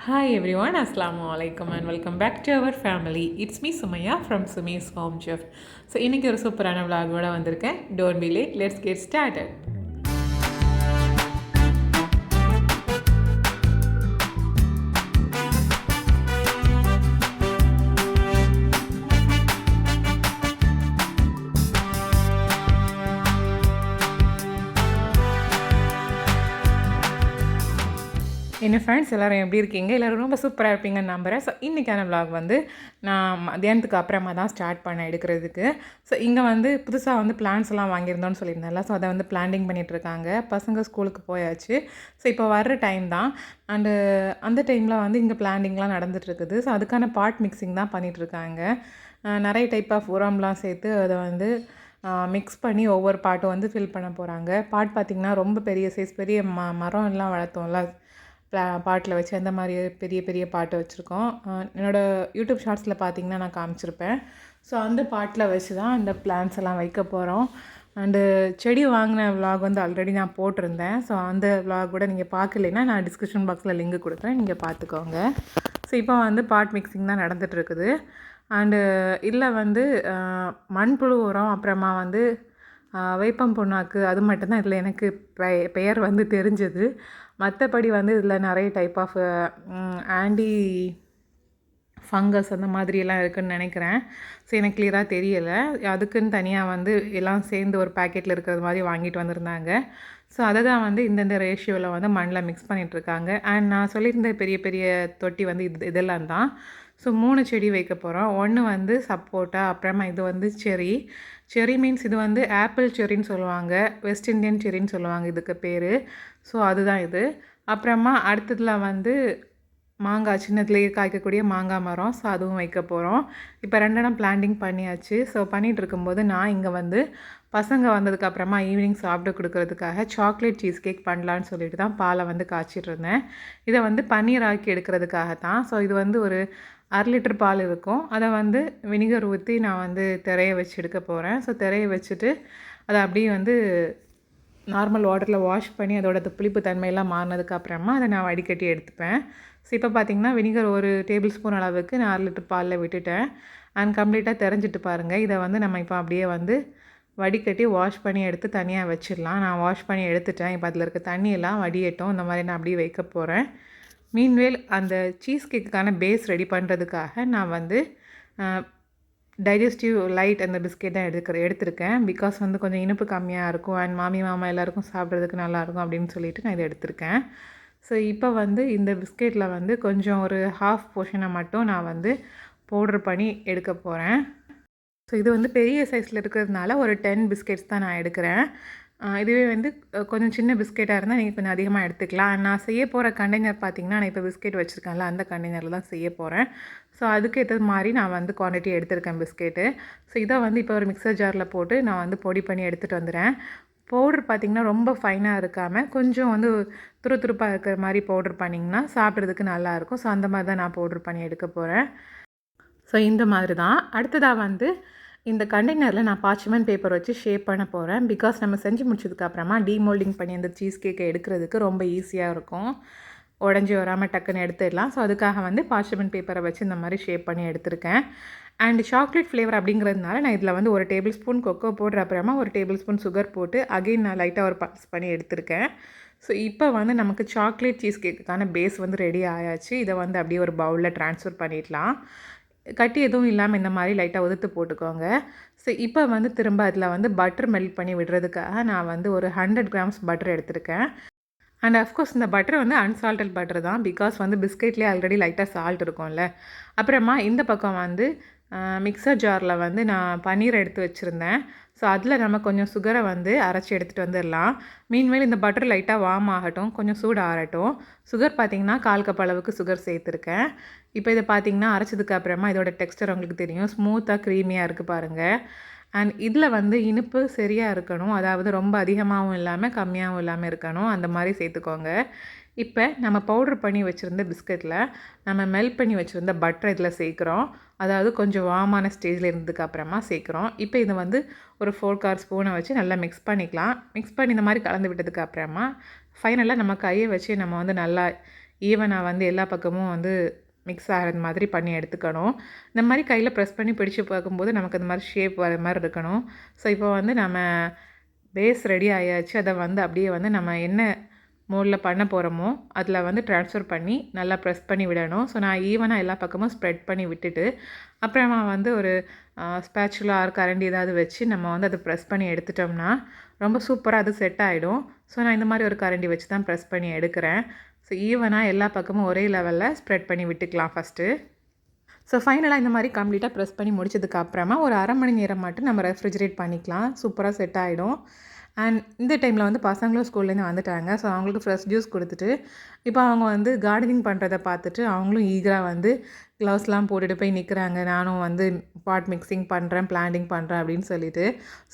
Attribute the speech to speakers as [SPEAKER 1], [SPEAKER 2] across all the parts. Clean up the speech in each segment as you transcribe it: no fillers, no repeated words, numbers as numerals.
[SPEAKER 1] Hi everyone, Assalamu alaikum and welcome back to our family. It's me Sumaya from Sumi's Home Chef. So இன்னைக்கு ஒரு சூப்பரான vlog-ஓட வந்திருக்கேன். Don't be late, let's get started. என்ன friends எல்லோரும் எப்படி இருக்கீங்க? எல்லோரும் ரொம்ப சூப்பராக இருப்பீங்கன்னு நம்புகிறேன். ஸோ இன்றைக்கான விலாக் வந்து நான் மத்தியானத்துக்கு அப்புறமா தான் ஸ்டார்ட் பண்ண எடுக்கிறதுக்கு. ஸோ இங்கே வந்து புதுசாக வந்து பிளான்ஸ் எல்லாம் வாங்கியிருந்தோன்னு சொல்லியிருந்தேன்ல. ஸோ அதை வந்து பிளான்டிங் பண்ணிகிட்ருக்காங்க. பசங்க ஸ்கூலுக்கு போயாச்சு. ஸோ இப்போ வர்ற டைம் தான். அண்டு அந்த டைமில் வந்து இங்கே பிளான்டிங்லாம் நடந்துகிட்ருக்குது. ஸோ அதுக்கான பாட் மிக்சிங் தான் பண்ணிகிட்ருக்காங்க. நிறைய டைப் ஆஃப் உரம்லாம் சேர்த்து அதை வந்து மிக்ஸ் பண்ணி ஒவ்வொரு பாட்டும் வந்து ஃபில் பண்ண போகிறாங்க. பாட் பார்த்திங்கன்னா ரொம்ப பெரிய சைஸ், பெரிய மரம் எல்லாம் வளர்த்தோம்ல பாட்டில் வச்சு அந்த மாதிரி பெரிய பெரிய பாட்டு வச்சுருக்கோம். என்னோடய யூடியூப் ஷார்ட்ஸில் பார்த்திங்கன்னா நான் காமிச்சிருப்பேன். ஸோ அந்த பாட்டில் வச்சு தான் இந்த பிளான்ஸ் எல்லாம் வைக்க போகிறோம். அண்டு செடி வாங்கின விலாக் வந்து ஆல்ரெடி நான் போட்டிருந்தேன். ஸோ அந்த விலாக் கூட நீங்கள் பார்க்கலைன்னா நான் டிஸ்கிரிப்ஷன் பாக்ஸில் லிங்க் கொடுக்குறேன், நீங்கள் பார்த்துக்கோங்க. ஸோ இப்போ வந்து பாட் மிக்சிங் தான் நடந்துகிட்ருக்குது. அண்டு இதில் வந்து மண்புழு உரம், அப்புறமா வந்து வேப்பம் புண்ணாக்கு, அது மட்டும்தான் இதில் எனக்கு பெயர் வந்து தெரிஞ்சது. மற்றபடி வந்து இதில் நிறைய டைப் ஆஃப் ஆன்டி ஃபங்கஸ் அந்த மாதிரியெல்லாம் இருக்குதுன்னு நினைக்கிறேன். ஸோ எனக்கு கிளியராக தெரியலை. அதுக்குன்னு தனியாக வந்து எல்லாம் சேர்ந்து ஒரு பேக்கெட்டில் இருக்கிறது மாதிரி வாங்கிட்டு வந்திருந்தாங்க. ஸோ அதை தான் வந்து இந்தந்த ரேஷியோவில் வந்து மண்ணில் மிக்ஸ் பண்ணிகிட்ருக்காங்க. அண்ட் நான் சொல்லியிருந்த பெரிய பெரிய தொட்டி வந்து இதெல்லாம் தான். ஸோ 3 செடி வைக்க போகிறோம். ஒன்று வந்து சப்போட்டா, அப்புறமா இது வந்து செரி மீன்ஸ் இது வந்து ஆப்பிள் செரின்னு சொல்லுவாங்க, வெஸ்ட் இண்டியன் செரின்னு சொல்லுவாங்க இதுக்கு பேர். ஸோ அதுதான் இது. அப்புறமா அடுத்ததில் வந்து மாங்காய், சின்னதுலேயே காய்க்கக்கூடிய மாங்காய் மரம். ஸோ அதுவும் வைக்க போகிறோம். இப்போ 2 இடம் பிளான்டிங் பண்ணியாச்சு. ஸோ பண்ணிகிட்டு இருக்கும்போது நான் இங்கே வந்து பசங்க வந்ததுக்கப்புறமா ஈவினிங் சாப்பிட கொடுக்கறதுக்காக சாக்லேட் சீஸ் கேக் பண்ணலான்னு சொல்லிட்டு தான் பாலை வந்து காய்ச்சிட்டு இருந்தேன். இதை வந்து பன்னீர் ஆக்கி எடுக்கிறதுக்காக தான். ஸோ இது வந்து ஒரு 1/2 லிட்டர் பால் இருக்கும். அதை வந்து வினிகர் ஊற்றி நான் வந்து திரைய வச்சு எடுக்க போகிறேன். ஸோ திரைய வச்சுட்டு அதை அப்படியே வந்து நார்மல் வாட்டரில் வாஷ் பண்ணி அதோட புளிப்பு தன்மையெல்லாம் மாறினதுக்கப்புறமா அதை நான் வடிகட்டி எடுத்துப்பேன். ஸோ இப்போ பார்த்திங்கன்னா வினிகர் 1 டேபிள் ஸ்பூன் அளவுக்கு நான் 1/2 லிட்டர் பாலில் விட்டுட்டேன். அண்ட் கம்ப்ளீட்டாக தெரிஞ்சிட்டு பாருங்கள். இதை வந்து நம்ம இப்போ அப்படியே வந்து வடிகட்டி வாஷ் பண்ணி எடுத்து தனியாக வச்சிடலாம். நான் வாஷ் பண்ணி எடுத்துட்டேன். இப்போ அதில் இருக்க தண்ணியெல்லாம் வடியட்டும். இந்த மாதிரி நான் அப்படியே வைக்க போகிறேன். மீன்வேல் அந்த சீஸ் கேக்குக்கான பேஸ் ரெடி பண்ணுறதுக்காக நான் வந்து டைஜஸ்டிவ் லைட் அந்த பிஸ்கெட் தான் எடுத்திருக்கேன். பிகாஸ் வந்து கொஞ்சம் இனிப்பு கம்மியாக இருக்கும் அண்ட் மாமா எல்லாேருக்கும் சாப்பிட்றதுக்கு நல்லாயிருக்கும் அப்படின்னு சொல்லிட்டு நான் இதை எடுத்திருக்கேன். ஸோ இப்போ வந்து இந்த பிஸ்கெட்டில் வந்து கொஞ்சம் ஒரு ஹாஃப் போர்ஷனை மட்டும் நான் வந்து பவுட்ரு பண்ணி எடுக்க போகிறேன். ஸோ இது வந்து பெரிய சைஸில் இருக்கிறதுனால ஒரு 10 பிஸ்கெட்ஸ் தான் நான் எடுக்கிறேன். இதுவே வந்து கொஞ்சம் சின்ன பிஸ்கெட்டாக இருந்தால் நீங்கள் கொஞ்சம் அதிகமாக எடுத்துக்கலாம். நான் செய்ய போகிற கண்டெய்னர் பார்த்திங்கன்னா, நான் இப்போ பிஸ்கெட் வச்சுருக்கேன்ல அந்த கண்டெய்னரில் தான் செய்ய போகிறேன். ஸோ அதுக்கு ஏற்றது மாதிரி நான் வந்து குவான்டிட்டி எடுத்திருக்கேன் பிஸ்கெட்டு. ஸோ இதை வந்து இப்போ ஒரு மிக்சர் ஜாரில் போட்டு நான் வந்து பொடி பண்ணி எடுத்துகிட்டு வந்துடுறேன். பவுட்ரு பார்த்திங்கன்னா ரொம்ப ஃபைனாக இருக்காமல் கொஞ்சம் வந்து துருப்பாக இருக்கிற மாதிரி பவுட்ரு பண்ணிங்கன்னா சாப்பிட்றதுக்கு நல்லாயிருக்கும். ஸோ அந்த மாதிரி தான் நான் பவுட்ரு பண்ணி எடுக்க போகிறேன். ஸோ இந்த மாதிரி தான். அடுத்ததாக வந்து இந்த கண்டெய்னரில் நான் பார்ச்மெண்ட் பேப்பர் வச்சு ஷேப் பண்ண போகிறேன். பிகாஸ் நம்ம செஞ்சு முடிச்சதுக்கப்புறமா டீமோல்டிங் பண்ணி அந்த சீஸ் கேக்கை எடுக்கிறதுக்கு ரொம்ப ஈஸியாக இருக்கும். உடஞ்சி வராமல் டக்குன்னு எடுத்துடலாம். ஸோ அதுக்காக வந்து பார்ச்மெண்ட் பேப்பரை வச்சு இந்த மாதிரி ஷேப் பண்ணி எடுத்திருக்கேன். அண்ட் சாக்லேட் ஃப்ளேவர் அப்படிங்கிறதுனால நான் இதில் வந்து 1 டேபிள் ஸ்பூன் கொக்கோ பவுடர், அப்புறமா 1 டேபிள் ஸ்பூன் சுகர் போட்டு அகெயின் நான் லைட்டாக ஒரு பல்ஸ் பண்ணி எடுத்திருக்கேன். ஸோ இப்போ வந்து நமக்கு சாக்லேட் சீஸ் கேக்குக்கான பேஸ் வந்து ரெடி ஆயாச்சு. இதை வந்து அப்படியே ஒரு பவுலில் ட்ரான்ஸ்ஃபர் பண்ணிடலாம். கட்டி எதுவும் இல்லாமல் இந்த மாதிரி லைட்டாக உதுத்து போட்டுக்கோங்க. ஸோ இப்போ வந்து திரும்ப அதில் வந்து பட்டர் மெல்ட் பண்ணி விடுறதுக்காக நான் வந்து ஒரு 100 கிராம்ஸ் பட்டர் எடுத்திருக்கேன். அண்ட் அஃப்கோர்ஸ் இந்த பட்டர் வந்து அன்சால்டட் பட்டர் தான். பிகாஸ் வந்து பிஸ்கெட்லேயே ஆல்ரெடி லைட்டாக சால்ட் இருக்கும்ல. அப்புறமா இந்த பக்கம் வந்து மிக்சர் ஜாரில் வந்து நான் பன்னீர் எடுத்து வச்சுருந்தேன். ஸோ அதில் நம்ம கொஞ்சம் சுகரை வந்து அரைச்சி எடுத்துகிட்டு வந்துடலாம். மீன்வேல் இந்த பட்டர் லைட்டாக வார்ம் ஆகட்டும், கொஞ்சம் சூடு ஆறட்டும். சுகர் பார்த்திங்கன்னா 1/4 கப் அளவுக்கு சுகர் சேர்த்துருக்கேன். இப்போ இதை பார்த்திங்கன்னா அரைச்சதுக்கு அப்புறமா இதோட டெக்ஸ்டர் உங்களுக்கு தெரியும், ஸ்மூத்தாக க்ரீமியாக இருக்குது பாருங்கள். அண்ட் இதில் வந்து இனிப்பு சரியாக இருக்கணும். அதாவது ரொம்ப அதிகமாகவும் இல்லாமல் கம்மியாகவும் இல்லாமல் இருக்கணும். அந்த மாதிரி சேர்த்துக்கோங்க. இப்போ நம்ம பவுட்ரு பண்ணி வச்சுருந்த பிஸ்கெட்டில் நம்ம மெல்ட் பண்ணி வச்சுருந்த பட்டர் இதில் சேர்க்குறோம். அதாவது கொஞ்சம் வார்மான ஸ்டேஜில் இருந்ததுக்கப்புறமா சேர்க்குறோம். இப்போ இதை வந்து ஒரு 4/4 ஸ்பூனை வச்சு நல்லா மிக்ஸ் பண்ணிக்கலாம். மிக்ஸ் பண்ணி இந்த மாதிரி கலந்து விட்டதுக்கு அப்புறமா ஃபைனலாக நம்ம கையை வச்சு நம்ம வந்து நல்லா ஈவனாக வந்து எல்லா பக்கமும் வந்து மிக்ஸ் ஆகிறது மாதிரி பண்ணி எடுத்துக்கணும். இந்த மாதிரி கையில் ப்ரெஸ் பண்ணி பிடிச்சு பார்க்கும்போது நமக்கு அந்த மாதிரி ஷேப் வர மாதிரி இருக்கணும். ஸோ இப்போ வந்து நம்ம பேஸ் ரெடி ஆயாச்சு. அதை வந்து அப்படியே வந்து நம்ம என்ன மோல்டில் பண்ண போகிறோமோ அதில் வந்து ட்ரான்ஸ்ஃபர் பண்ணி நல்லா ப்ரெஸ் பண்ணி விடணும். ஸோ நான் ஈவனாக எல்லா பக்கமும் ஸ்ப்ரெட் பண்ணி விட்டுட்டு அப்புறமா வந்து ஒரு ஸ்பேச்சுலா ஆர் கரண்டி ஏதாவது வச்சு நம்ம வந்து அதை ப்ரெஸ் பண்ணி எடுத்துட்டோம்னா ரொம்ப சூப்பராக அது செட் ஆகிடும். ஸோ நான் இந்த மாதிரி ஒரு கரண்டி வச்சு தான் ப்ரெஸ் பண்ணி எடுக்கிறேன். ஸோ ஈவனாக எல்லா பக்கமும் ஒரே லெவலில் ஸ்ப்ரெட் பண்ணி விட்டுக்கலாம் ஃபஸ்ட்டு. ஸோ ஃபைனலாக இந்த மாதிரி கம்ப்ளீட்டாக ப்ரெஸ் பண்ணி முடிச்சதுக்கு அப்புறமா ஒரு அரை மணி நேரம் மட்டும் நம்ம ரெஃப்ரிஜரேட் பண்ணிக்கலாம். சூப்பராக செட் ஆகிடும். அண்ட் இந்த டைமில் வந்து பசங்களும் ஸ்கூல்லேருந்து வந்துட்டாங்க. ஸோ அவங்களுக்கு ஃப்ரெஷ் ஜூஸ் கொடுத்துட்டு இப்போ அவங்க வந்து கார்டனிங் பண்ணுறத பார்த்துட்டு அவங்களும் ஈகராக வந்து க்ளவுஸ்லாம் போட்டுட்டு போய் நிற்கிறாங்க. நானும் வந்து பாட் மிக்சிங் பண்ணுறேன், பிளான்டிங் பண்ணுறேன் அப்படின்னு சொல்லிட்டு.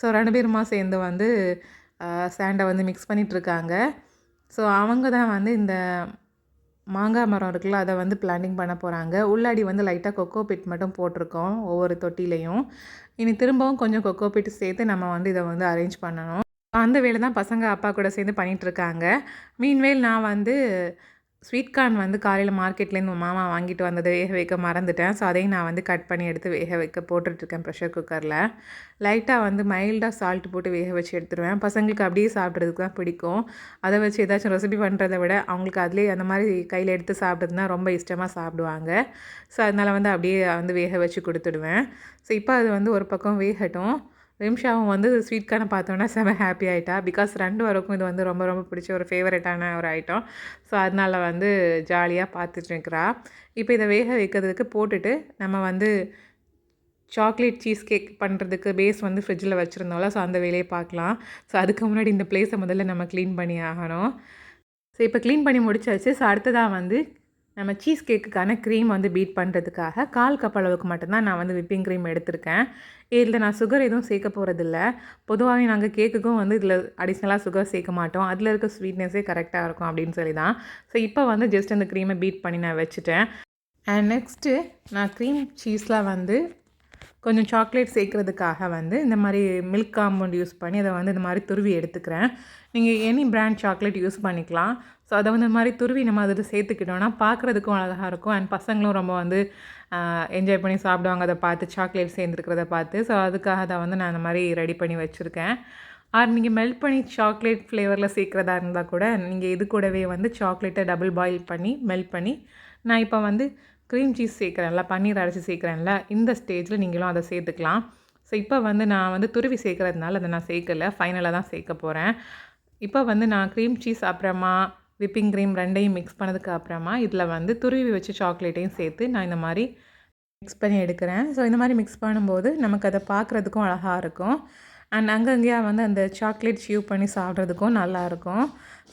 [SPEAKER 1] ஸோ 2 பேருமா சேர்ந்து வந்து சாண்டை வந்து மிக்ஸ் பண்ணிகிட்ருக்காங்க. ஸோ அவங்க தான் வந்து இந்த மாங்காய் மரம் இருக்குல்ல, அதை வந்து பிளான்டிங் பண்ண போகிறாங்க. உள்ளாடி வந்து லைட்டாக கொக்கோ பிட் மட்டும் போட்டிருக்கோம் ஒவ்வொரு தொட்டிலையும். இனி திரும்பவும் கொஞ்சம் கொக்கோ பிட் சேர்த்து நம்ம வந்து இதை வந்து அரேஞ்ச் பண்ணணும். அந்த வேலை தான் பசங்க அப்பா கூட சேர்ந்து பண்ணிகிட்ருக்காங்க. மீன்வேல் நான் வந்து ஸ்வீட் கார்ன் வந்து காலையில் மார்க்கெட்லேருந்து மாமா வாங்கிட்டு வந்ததை வேக வைக்க மறந்துட்டேன். ஸோ அதையும் நான் வந்து கட் பண்ணி எடுத்து வேக வைக்க போட்டுட்ருக்கேன் ப்ரெஷர் குக்கரில். லைட்டாக வந்து மைல்டாக சால்ட் போட்டு வேக வச்சு எடுத்துருவேன். பசங்களுக்கு அப்படியே சாப்பிட்றதுக்கு தான் பிடிக்கும். அதை வச்சு ஏதாச்சும் ரெசிபி பண்ணுறதை விட அவங்களுக்கு அதிலே அந்த மாதிரி கையில் எடுத்து சாப்பிட்றதுனா ரொம்ப இஷ்டமாக சாப்பிடுவாங்க. ஸோ அதனால் வந்து அப்படியே வந்து வேக வச்சு கொடுத்துடுவேன். ஸோ இப்போ அது வந்து ஒரு பக்கம் வேகட்டும். ரிம்ஷாவும் வந்து ஸ்வீட் கார்னை பார்த்தோன்னா செம ஹாப்பி ஆகிட்டா. பிகாஸ் 2 வரைக்கும் இது வந்து ரொம்ப ரொம்ப பிடிச்ச ஒரு ஃபேவரட்டான ஒரு ஐட்டம். ஸோ அதனால் வந்து ஜாலியாக பார்த்துட்டு இருக்கிறா. இப்போ இதை வேக வைக்கிறதுக்கு போட்டுட்டு நம்ம வந்து சாக்லேட் சீஸ் கேக் பண்ணுறதுக்கு பேஸ் வந்து ஃப்ரிட்ஜில் வச்சுருந்தோம்ல. ஸோ அந்த வேலையை பார்க்கலாம். ஸோ அதுக்கு முன்னாடி இந்த ப்ளேஸை முதல்ல நம்ம க்ளீன் பண்ணி ஆகணும். ஸோ இப்போ க்ளீன் பண்ணி முடிச்சாச்சு. ஸோ அடுத்ததாக வந்து நம்ம சீஸ் கேக்குக்கான க்ரீம் வந்து பீட் பண்ணுறதுக்காக 1/4 கப் அளவுக்கு மட்டும்தான் நான் வந்து விப்பிங் க்ரீம் எடுத்திருக்கேன். இதில் நான் சுகர் எதுவும் சேர்க்க போகிறதில்ல. பொதுவாகவே நாங்கள் கேக்குக்கும் வந்து இதில் அடிஷ்னலாக சுகர் சேர்க்க மாட்டோம். அதில் இருக்க ஸ்வீட்னஸே கரெக்டாக இருக்கும் அப்படின்னு சொல்லி தான். ஸோ இப்போ வந்து ஜஸ்ட் அந்த க்ரீமை பீட் பண்ணி நான் வச்சுட்டேன். அண்ட் நெக்ஸ்ட்டு நான் க்ரீம் சீஸில் வந்து கொஞ்சம் சாக்லேட் சேர்க்குறதுக்காக வந்து இந்த மாதிரி மில்க் காம்பவுண்ட் யூஸ் பண்ணி அதை வந்து இந்த மாதிரி துருவி எடுத்துக்கிறேன். நீங்கள் எனி பிராண்ட் சாக்லேட் யூஸ் பண்ணிக்கலாம். ஸோ அதை வந்து இந்த மாதிரி துருவி நம்ம அதில் சேர்த்துக்கிட்டோன்னா பார்க்குறதுக்கும் அழகாக இருக்கும். அண்ட் பசங்களும் ரொம்ப வந்து என்ஜாய் பண்ணி சாப்பிடுவாங்க அதை பார்த்து, சாக்லேட் சேர்ந்துருக்கிறத பார்த்து. ஸோ அதுக்காக அதை வந்து நான் இந்த மாதிரி ரெடி பண்ணி வச்சுருக்கேன். ஆர் நீங்கள் மெல்ட் பண்ணி சாக்லேட் ஃப்ளேவரில் சேர்க்குறதா இருந்தால் கூட நீங்கள் இது கூடவே வந்து சாக்லேட்டை டபுள் பாயில் பண்ணி மெல்ட் பண்ணி நான் இப்போ வந்து க்ரீம் சீஸ் சேர்க்குறேன்ல, பன்னீர் அரைச்சி சேர்க்குறேன்ல, இந்த ஸ்டேஜில் நீங்களும் அதை சேர்த்துக்கலாம். ஸோ இப்போ வந்து நான் வந்து துருவி சேர்க்குறதுனால அதை நான் சேர்க்கலை, ஃபைனலாக தான் சேர்க்க போகிறேன். இப்போ வந்து நான் க்ரீம் சீஸ் அப்புறமா விப்பிங் க்ரீம் 2யும் மிக்ஸ் பண்ணதுக்கு அப்புறமா இதில் வந்து துருவி வச்சு சாக்லேட்டையும் சேர்த்து நான் இந்த மாதிரி மிக்ஸ் பண்ணி எடுக்கிறேன். ஸோ இந்த மாதிரி மிக்ஸ் பண்ணும்போது நமக்கு அதை பார்க்குறதுக்கும் அழகாக இருக்கும். அண்ட் அங்கங்கேயா வந்து அந்த சாக்லேட் ஷியூ பண்ணி சாப்பிட்றதுக்கும் நல்லாயிருக்கும்.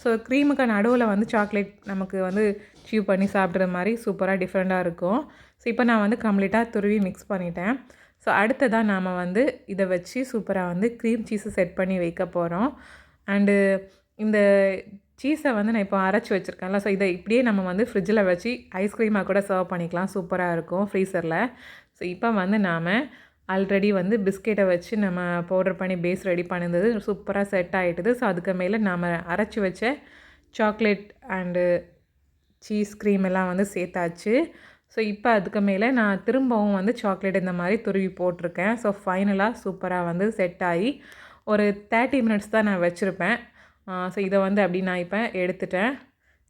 [SPEAKER 1] ஸோ க்ரீமுக்கு நடுவில் வந்து சாக்லேட் நமக்கு வந்து ஷியூ பண்ணி சாப்பிட்ற மாதிரி சூப்பராக டிஃப்ரெண்ட்டாக இருக்கும். ஸோ இப்போ நான் வந்து கம்ப்ளீட்டாக துருவி மிக்ஸ் பண்ணிட்டேன். ஸோ அடுத்ததாக நாம் வந்து இதை வச்சு சூப்பராக வந்து க்ரீம் சீஸை செட் பண்ணி வைக்க போகிறோம். அண்டு இந்த சீஸை வந்து நான் இப்போ அரைச்சி வச்சுருக்கேன்ல, ஸோ இதை இப்படியே நம்ம வந்து ஃப்ரிட்ஜில் வச்சு ஐஸ்கிரீமாக கூட சர்வ் பண்ணிக்கலாம். சூப்பராக இருக்கும் ஃப்ரீசரில். ஸோ இப்போ வந்து நாம் ஆல்ரெடி வந்து பிஸ்கெட்டை வச்சு நம்ம பவுடர் பண்ணி பேஸ் ரெடி பண்ணியிருந்தது சூப்பராக செட் ஆகிட்டுது. ஸோ அதுக்கு மேலே நாம் அரைச்சி வச்ச சாக்லேட் அண்டு சீஸ் க்ரீம் எல்லாம் வந்து சேர்த்தாச்சு. ஸோ இப்போ அதுக்கு மேலே நான் திரும்பவும் வந்து சாக்லேட் இந்த மாதிரி துருவி போட்டிருக்கேன். ஸோ ஃபைனலாக சூப்பராக வந்து செட் ஆகி ஒரு 30 மினிட்ஸ் தான் நான் வச்சுருப்பேன். ஸோ இதை வந்து அப்படி நான் இப்போ எடுத்துட்டேன்.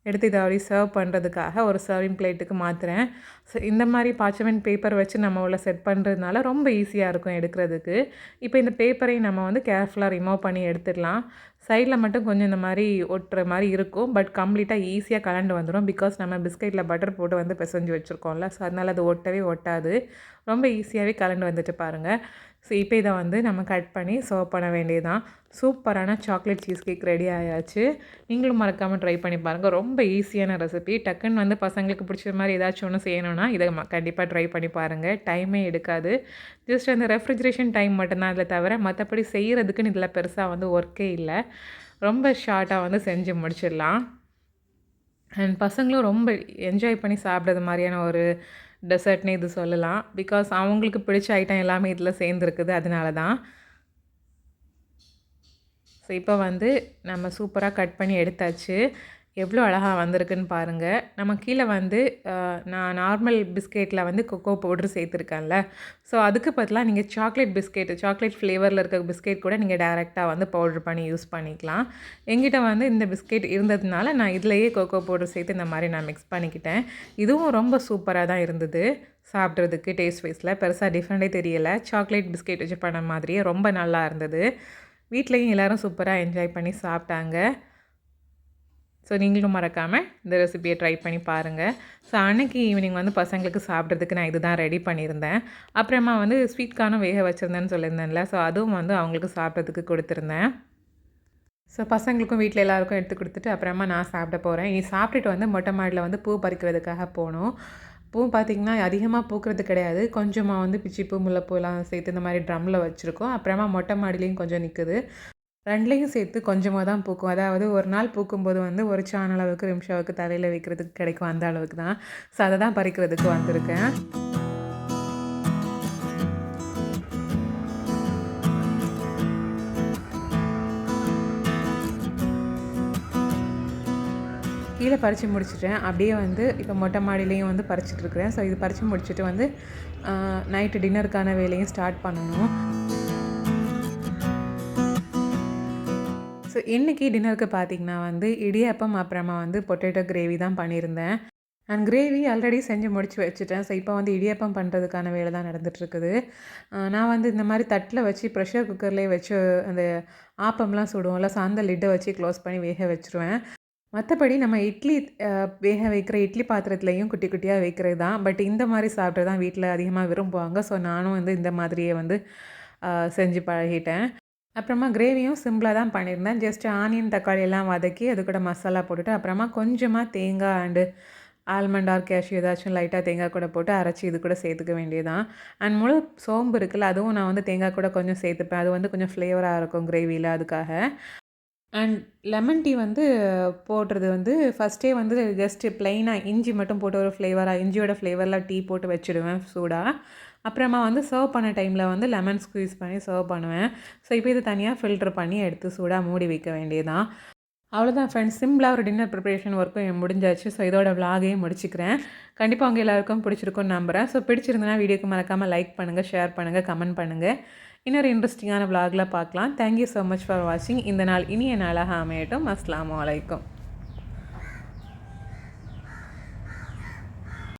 [SPEAKER 1] எடுத்து இதை அப்படி சர்வ் பண்ணுறதுக்காக ஒரு சர்விங் பிளேட்டுக்கு மாற்றுறேன். ஸோ இந்த மாதிரி பார்ச்மெண்ட் பேப்பர் வச்சு நம்ம உள்ள செட் பண்ணுறதுனால ரொம்ப ஈஸியாக இருக்கும் எடுக்கிறதுக்கு. இப்போ இந்த பேப்பரையும் நம்ம வந்து கேர்ஃபுல்லாக ரிமூவ் பண்ணி எடுத்துடலாம். சைடில் மட்டும் கொஞ்சம் இந்த மாதிரி ஒட்டுற மாதிரி இருக்கும். பட் கம்ப்ளீட்டாக ஈஸியாக கலண்டு வந்துடும். பிகாஸ் நம்ம பிஸ்கெட்டில் பட்டர் போட்டு வந்து பிசைஞ்சு வச்சுருக்கோம்ல. ஸோ அதனால் அது ஒட்டவே ஒட்டாது. ரொம்ப ஈஸியாகவே கலண்டு வந்துட்டு பாருங்கள். ஸோ இப்போ இதை வந்து நம்ம கட் பண்ணி சர்வ் பண்ண வேண்டியதுதான். சூப்பரான சாக்லேட் சீஸ் கேக் ரெடி ஆயாச்சு. நீங்களும் மறக்காமல் ட்ரை பண்ணி பாருங்கள். ரொம்ப ஈஸியான ரெசிபி. டக்குன்னு வந்து பசங்களுக்கு பிடிச்ச மாதிரி ஏதாச்சும் ஒன்று செய்யணும்னா இதை கண்டிப்பாக ட்ரை பண்ணி பாருங்கள். டைமே எடுக்காது. ஜஸ்ட் அந்த ரெஃப்ரிஜரேஷன் டைம் மட்டும்தான் அதில் தவிர மற்றபடி செய்கிறதுக்குன்னு இதில் பெருசாக வந்து ஒர்க்கே இல்லை. ரொம்ப ஷார்ட்டாக வந்து செஞ்சு முடிச்சிடலாம். அண்ட் பசங்களும் ரொம்ப என்ஜாய் பண்ணி சாப்பிட்றது மாதிரியான ஒரு டெசர்ட்னே இது சொல்லலாம். பிகாஸ் அவங்களுக்கு பிடிச்ச ஐட்டம் எல்லாமே இதில் சேர்ந்துருக்குது. அதனால தான். ஸோ இப்போ வந்து நம்ம சூப்பராக கட் பண்ணி எடுத்தாச்சு. எவ்வளோ அழகா வந்திருக்குன்னு பாருங்கள். நம்ம கீழே வந்து நான் நார்மல் பிஸ்கெட்டில் வந்து கொக்கோ பவுடர் சேர்த்துருக்கேன்ல, ஸோ அதுக்கு பதிலாக நீங்கள் சாக்லேட் ஃப்ளேவரில் இருக்க பிஸ்கெட் கூட நீங்கள் டைரெக்டாக வந்து பவுடர் பண்ணி யூஸ் பண்ணிக்கலாம். என்கிட்ட வந்து இந்த பிஸ்கெட் இருந்ததுனால நான் இதிலேயே கொக்கோ பவுடர் சேர்த்து இந்த மாதிரி நான் மிக்ஸ் பண்ணிக்கிட்டேன். இதுவும் ரொம்ப சூப்பராக தான் இருந்தது சாப்பிட்றதுக்கு. டேஸ்ட் வைஸில் பெருசாக டிஃப்ரெண்ட்டே தெரியலை. சாக்லேட் பிஸ்கெட் வச்சு பண்ண மாதிரியே ரொம்ப நல்லா இருந்தது. வீட்லேயும் எல்லோரும் சூப்பராக என்ஜாய் பண்ணி சாப்பிட்டாங்க. ஸோ நீங்களும் மறக்காமல் இந்த ரெசிபியை ட்ரை பண்ணி பாருங்கள். ஸோ அன்றைக்கி ஈவினிங் வந்து பசங்களுக்கு சாப்பிட்றதுக்கு நான் இது தான் ரெடி பண்ணியிருந்தேன். அப்புறமா வந்து ஸ்வீட் கார்னும் வேக வச்சுருந்தேன்னு சொல்லியிருந்தேன்ல, ஸோ அதுவும் வந்து அவங்களுக்கு சாப்பிட்றதுக்கு கொடுத்துருந்தேன். ஸோ பசங்களுக்கும் வீட்டில் எல்லாருக்கும் எடுத்து கொடுத்துட்டு அப்புறமா நான் சாப்பிட போகிறேன். இனி சாப்பிட்டுட்டு வந்து மொட்டை மாடியில் வந்து பூ பறிக்கிறதுக்காக போகணும். பூ பார்த்திங்கன்னா அதிகமாக பூக்கிறது கிடையாது. கொஞ்சமாக வந்து பிச்சிப்பூ, முல்லைப்பூலாம் சேர்த்து இந்த மாதிரி ட்ரம்மில் வச்சுருக்கோம். அப்புறமா மொட்டை மாடிலையும் கொஞ்சம் நிற்குது. 2லையும் சேர்த்து கொஞ்சமாக தான் பூக்கும். அதாவது ஒரு நாள் பூக்கும்போது வந்து ஒரு சான் அளவுக்கு ரிம்ஷாவுக்கு தலையில் வைக்கிறதுக்கு கிடைக்கும், அந்த அளவுக்கு தான். ஸோ அதை தான் பறிக்கிறதுக்கு வந்திருக்கேன். கீழே பறித்து முடிச்சுட்டேன். அப்படியே வந்து இப்போ மொட்டை மாடியிலையும் வந்து பறிச்சிட்ருக்கிறேன். ஸோ இது பறித்து முடிச்சுட்டு வந்து நைட்டு டின்னருக்கான வேலையும் ஸ்டார்ட் பண்ணணும். ஸோ இன்றைக்கி டின்னருக்கு பார்த்திங்கன்னா வந்து இடியாப்பம், அப்புறமா வந்து பொட்டேட்டோ கிரேவி தான் பண்ணியிருந்தேன். அண்ட் கிரேவி ஆல்ரெடி செஞ்சு முடிச்சு வச்சுட்டேன். ஸோ இப்போ வந்து இடியாப்பம் பண்ணுறதுக்கான வேலை தான் நடந்துகிட்ருக்குது. நான் வந்து இந்த மாதிரி தட்டில் வச்சு ப்ரெஷர் குக்கர்லேயே வச்சு அந்த ஆப்பம்லாம் சுடுவோம்ல, ஸோ அந்த லிட்டை வச்சு க்ளோஸ் பண்ணி வேக வச்சுருவேன். மற்றபடி நம்ம இட்லி வேக வைக்கிற இட்லி பாத்திரத்துலேயும் குட்டி குட்டியாக வைக்கிறது தான். பட் இந்த மாதிரி சாப்பிட்டு தான் வீட்டில் அதிகமாக விரும்புவாங்க. ஸோ நானும் வந்து இந்த மாதிரியே வந்து செஞ்சு பழகிட்டேன். அப்புறமா கிரேவியும் சிம்பிளாக தான் பண்ணியிருந்தேன். ஜஸ்ட் ஆனியன், தக்காளி எல்லாம் வதக்கி அது கூட மசாலா போட்டுட்டு அப்புறமா கொஞ்சமாக தேங்காய் அண்டு ஆல்மண்ட் ஆர் கேஷ்யூ ஏதாச்சும் லைட்டாக தேங்காய் கூட போட்டு அரைச்சி இது கூட சேர்த்துக்க வேண்டியதான். அண்ட் முழு சோம்பு இருக்குல்ல, அதுவும் நான் வந்து தேங்காய் கூட கொஞ்சம் சேர்த்துப்பேன். அது வந்து கொஞ்சம் ஃப்ளேவராக இருக்கும் கிரேவியில், அதுக்காக. அண்ட் லெமன் டீ வந்து போடுறது வந்து ஃபஸ்ட்டே வந்து ஜஸ்ட்டு ப்ளைனாக இஞ்சி மட்டும் போட்டு ஒரு ஃப்ளேவராக இஞ்சியோட ஃப்ளேவரில் டீ போட்டு வச்சுடுவேன் சூடாக. அப்புறமா வந்து சர்வ் பண்ண டைமில் வந்து லெமன் ஸ்க்வீஸ் பண்ணி சர்வ் பண்ணுவேன். ஸோ இப்போ இது தனியாக ஃபில்டர் பண்ணி எடுத்து சூடாக மூடி வைக்க வேண்டியதான். அவ்வளோதான் ஃப்ரெண்ட்ஸ், சிம்பிளாக ஒரு டின்னர் ப்ரிப்பரேஷன் ஒர்க்கும் முடிஞ்சாச்சு. ஸோ இதோட விலாகையும் முடிச்சுக்கிறேன். கண்டிப்பாக அவங்க எல்லாருக்கும் பிடிச்சிருக்குன்னு நம்புகிறேன். ஸோ பிடிச்சிருந்தனா வீடியோக்கு மறக்காமல் லைக் பண்ணுங்கள், ஷேர் பண்ணுங்கள், கமெண்ட் பண்ணுங்கள். இன்னொரு இன்ட்ரெஸ்டிங்கான விலாகில் பார்க்கலாம். தேங்க்யூ ஸோ மச் ஃபார் வாட்சிங். இந்த நாள் இனிய நாளாக அமையட்டும். அஸ்ஸலாமு அலைக்கும்.